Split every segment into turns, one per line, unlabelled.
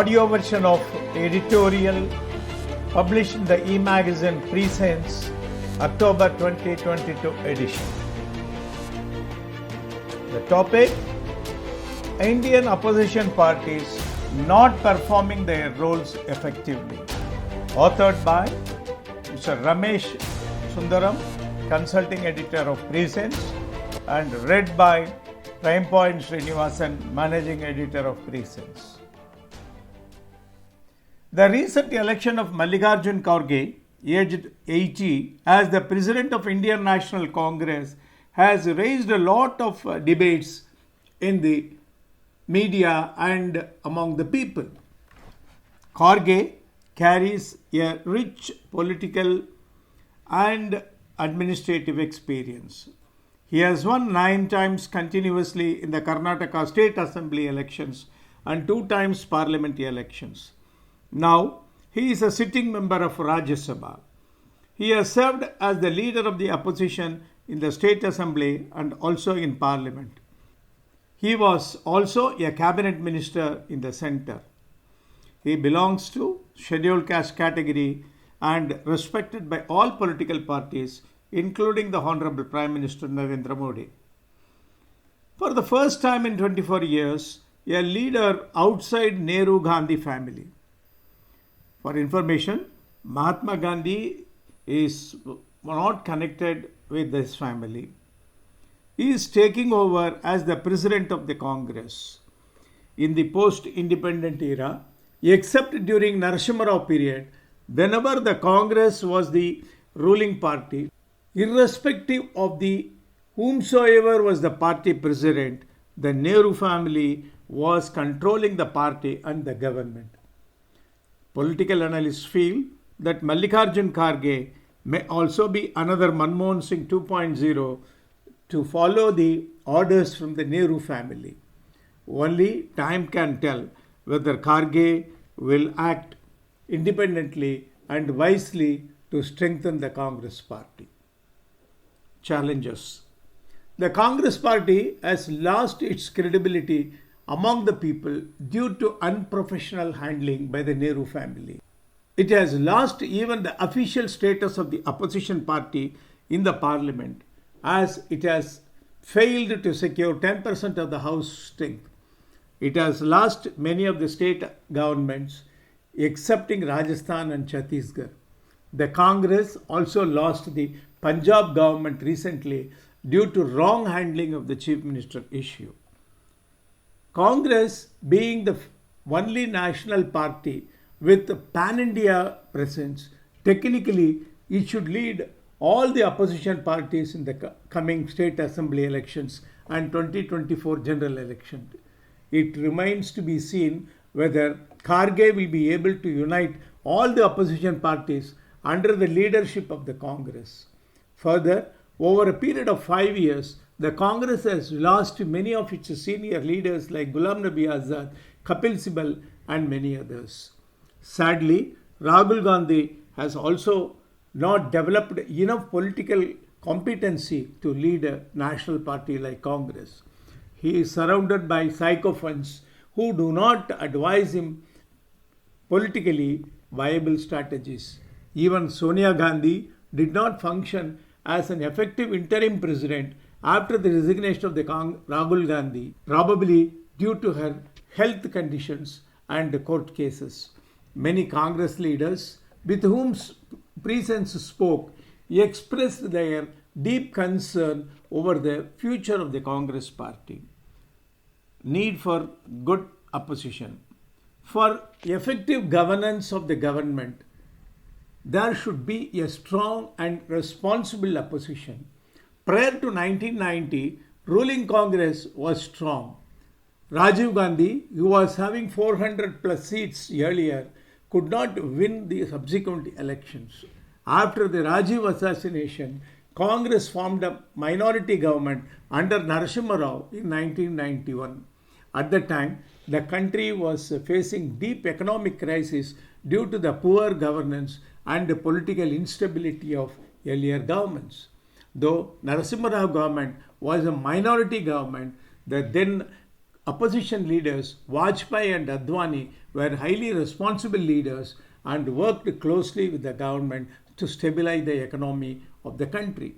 audio version of Editorial published in the eMagazine PreSense October 2022 edition. The topic: Indian opposition parties not performing their roles effectively. Authored by Mr. Ramesh Sundaram, consulting editor of PreSense, and read by Prime Point Srinivasan, managing editor of PreSense. The recent election of Mallikarjun Kharge, aged 80, as the President of Indian National Congress has raised a lot of debates in the media and among the people. Kharge carries a rich political and administrative experience. He has won 9 times continuously in the Karnataka State Assembly elections and 2 times parliamentary elections. Now, he is a sitting member of Rajya Sabha. He has served as the leader of the opposition in the State Assembly and also in Parliament. He was also a cabinet minister in the centre. He belongs to scheduled caste category and respected by all political parties, including the Honorable Prime Minister Narendra Modi. For the first time in 24 years, a leader outside Nehru-Gandhi family. For information, Mahatma Gandhi is not connected with this family. He is taking over as the President of the Congress. In the post-independent era, except during Narasimha Rao period, whenever the Congress was the ruling party, irrespective of the whomsoever was the party president, the Nehru family was controlling the party and the government. Political analysts feel that Mallikarjun Kharge may also be another Manmohan Singh 2.0 to follow the orders from the Nehru family. Only time can tell whether Kharge will act independently and wisely to strengthen the Congress party. Challenges: the Congress party has lost its credibility among the people due to unprofessional handling by the Nehru family. It has lost even the official status of the opposition party in the parliament, as it has failed to secure 10% of the House strength. It has lost many of the state governments, excepting Rajasthan and Chhattisgarh. The Congress also lost the Punjab government recently due to wrong handling of the Chief Minister issue. Congress, being the only national party with pan-India presence, technically it should lead all the opposition parties in the coming state assembly elections and 2024 general election. It remains to be seen whether Kharge will be able to unite all the opposition parties under the leadership of the Congress. Further, over a period of 5 years, the Congress has lost many of its senior leaders like Ghulam Nabi Azad, Kapil Sibal and many others. Sadly, Rahul Gandhi has also not developed enough political competency to lead a national party like Congress. He is surrounded by sycophants who do not advise him politically viable strategies. Even Sonia Gandhi did not function as an effective interim president after the resignation of the Rahul Gandhi, probably due to her health conditions and court cases. Many Congress leaders with whom PreSense spoke expressed their deep concern over the future of the Congress party. Need for good opposition. For effective governance of the government, there should be a strong and responsible opposition. Prior to 1990, ruling Congress was strong. Rajiv Gandhi, who was having 400 plus seats earlier, could not win the subsequent elections. After the Rajiv assassination, Congress formed a minority government under Narasimha Rao in 1991. At the time, the country was facing deep economic crisis due to the poor governance and the political instability of earlier governments. Though Narasimha Rao government was a minority government, the then opposition leaders Vajpayee and Advani were highly responsible leaders and worked closely with the government to stabilize the economy of the country.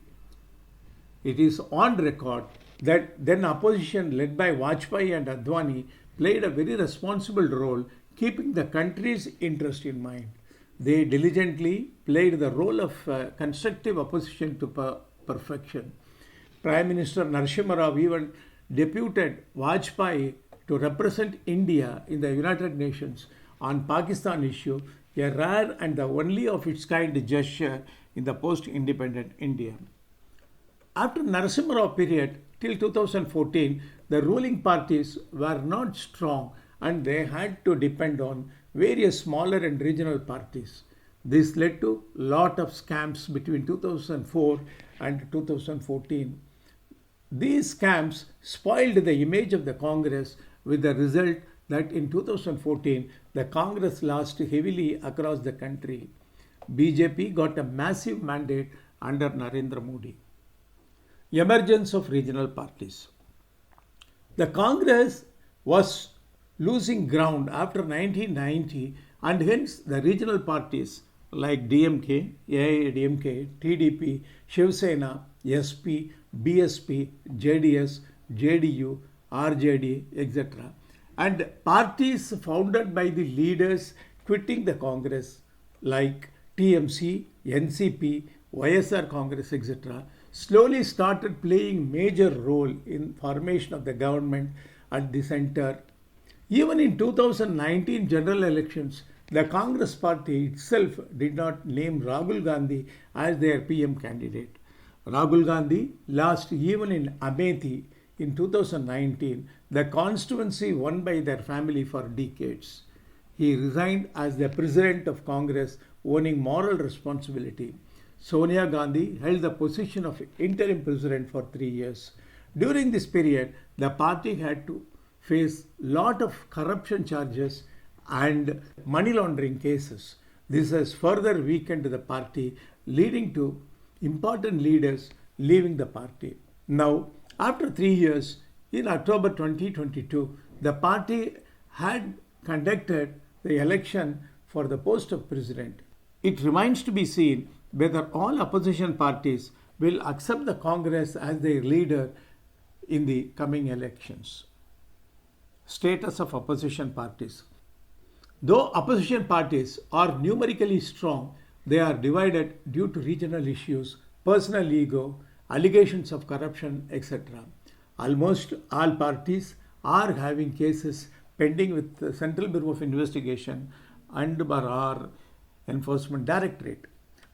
It is on record that then opposition led by Vajpayee and Advani played a very responsible role keeping the country's interest in mind. They diligently played the role of constructive opposition to perfection. Prime Minister Narasimha Rao even deputed Vajpayee to represent India in the United Nations on Pakistan issue, a rare and the only of its kind gesture in the post-independent India. After Narasimha Rao period till 2014, the ruling parties were not strong and they had to depend on various smaller and regional parties. This led to lot of scams between 2004 and 2014. These scams spoiled the image of the Congress with the result that in 2014 the Congress lost heavily across the country. BJP got a massive mandate under Narendra Modi. Emergence of regional parties. The Congress was losing ground after 1990 and hence the regional parties like DMK, AIADMK, TDP, Shiv Sena, SP, BSP, JDS, JDU, RJD, etc. and parties founded by the leaders quitting the Congress like TMC, NCP, YSR Congress, etc. slowly started playing major role in formation of the government at the center. Even in 2019 general elections, the Congress party itself did not name Rahul Gandhi as their PM candidate. Rahul Gandhi lost even in Amethi in 2019, the constituency won by their family for decades. He resigned as the president of Congress, owning moral responsibility. Sonia Gandhi held the position of interim president for 3 years. During this period, the party had to face lot of corruption charges and money laundering cases. This has further weakened the party, leading to important leaders leaving the party. Now, after 3 years, in October 2022, the party had conducted the election for the post of president. It remains to be seen whether all opposition parties will accept the Congress as their leader in the coming elections. Status of opposition parties. Though opposition parties are numerically strong, they are divided due to regional issues, personal ego, allegations of corruption, etc. Almost all parties are having cases pending with the Central Bureau of Investigation and by our Enforcement Directorate.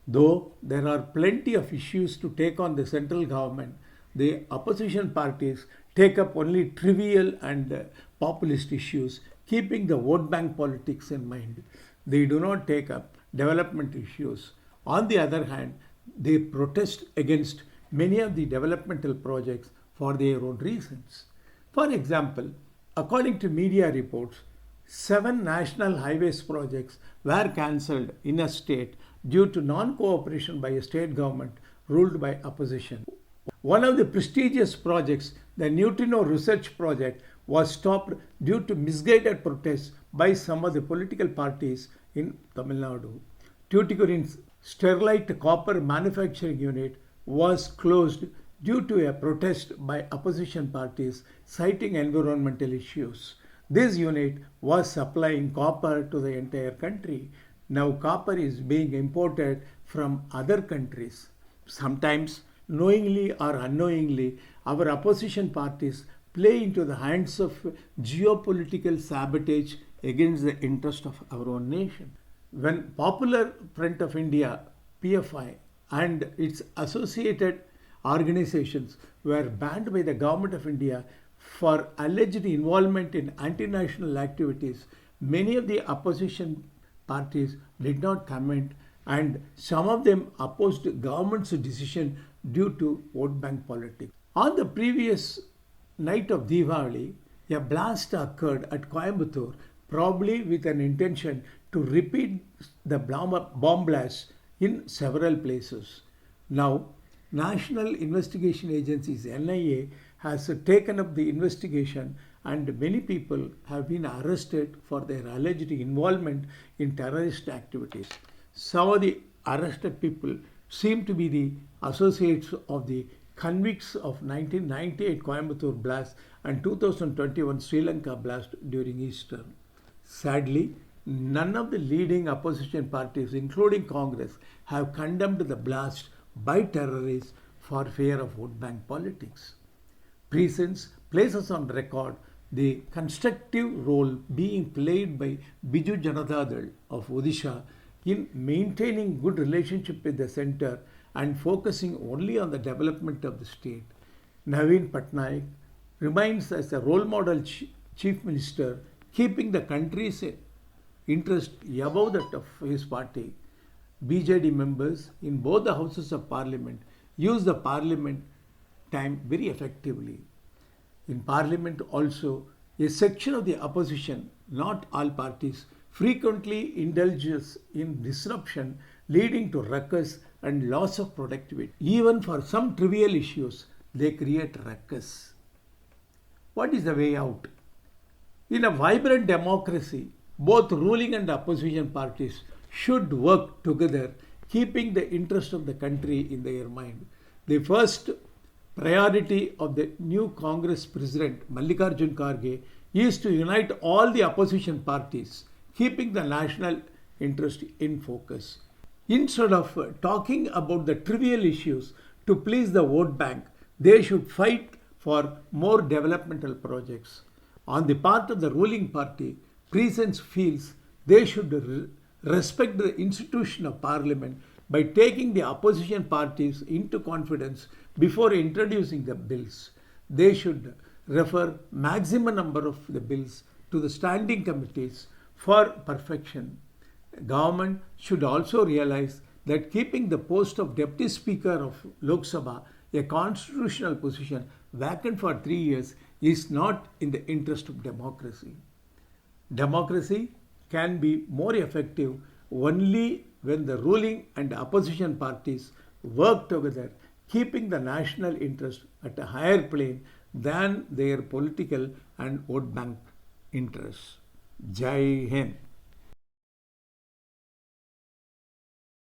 Though there are plenty of issues to take on the central government, the opposition parties take up only trivial and populist issues, keeping the vote bank politics in mind. They do not take up development issues. On the other hand, they protest against many of the developmental projects for their own reasons. For example, according to media reports, 7 national highways projects were cancelled in a state due to non-cooperation by a state government ruled by opposition. One of the prestigious projects, the Neutrino Research Project, was stopped due to misguided protests by some of the political parties in Tamil Nadu. Tuticorin's Sterlite Copper Manufacturing Unit was closed due to a protest by opposition parties citing environmental issues. This unit was supplying copper to the entire country. Now copper is being imported from other countries. Sometimes, knowingly or unknowingly, our opposition parties play into the hands of geopolitical sabotage against the interest of our own nation. When Popular Front of India, PFI, and its associated organizations were banned by the Government of India for alleged involvement in anti-national activities, many of the opposition parties did not comment and some of them opposed the government's decision due to vote bank politics. On the previous night of Diwali, a blast occurred at Coimbatore, probably with an intention to repeat the bomb blast in several places. Now, National Investigation Agency (NIA) has taken up the investigation and many people have been arrested for their alleged involvement in terrorist activities. Some of the arrested people seem to be the associates of the convicts of 1998 Coimbatore blast and 2021 Sri Lanka blast during Easter. Sadly, none of the leading opposition parties, including Congress, have condemned the blast by terrorists for fear of vote bank politics. PreSense places on record the constructive role being played by Biju Janata Dal of Odisha in maintaining good relationship with the centre and focusing only on the development of the state. Naveen Patnaik remains as a role model chief minister, keeping the country's interest above that of his party. BJD members in both the houses of parliament use the parliament time very effectively. In parliament also, a section of the opposition, not all parties, frequently indulges in disruption leading to ruckus and loss of productivity. Even for some trivial issues, they create ruckus. What is the way out? In a vibrant democracy, both ruling and opposition parties should work together, keeping the interest of the country in their mind. The first priority of the new Congress President Mallikarjun Kharge is to unite all the opposition parties, keeping the national interest in focus. Instead of talking about the trivial issues to please the vote bank, they should fight for more developmental projects. On the part of the ruling party, PreSense feels they should respect the institution of parliament by taking the opposition parties into confidence before introducing the bills. They should refer maximum number of the bills to the standing committees for perfection. Government should also realize that keeping the post of Deputy Speaker of Lok Sabha, a constitutional position, vacant for 3 years is not in the interest of democracy. Democracy can be more effective only when the ruling and opposition parties work together, keeping the national interest at a higher plane than their political and vote bank interests. Jai Hind.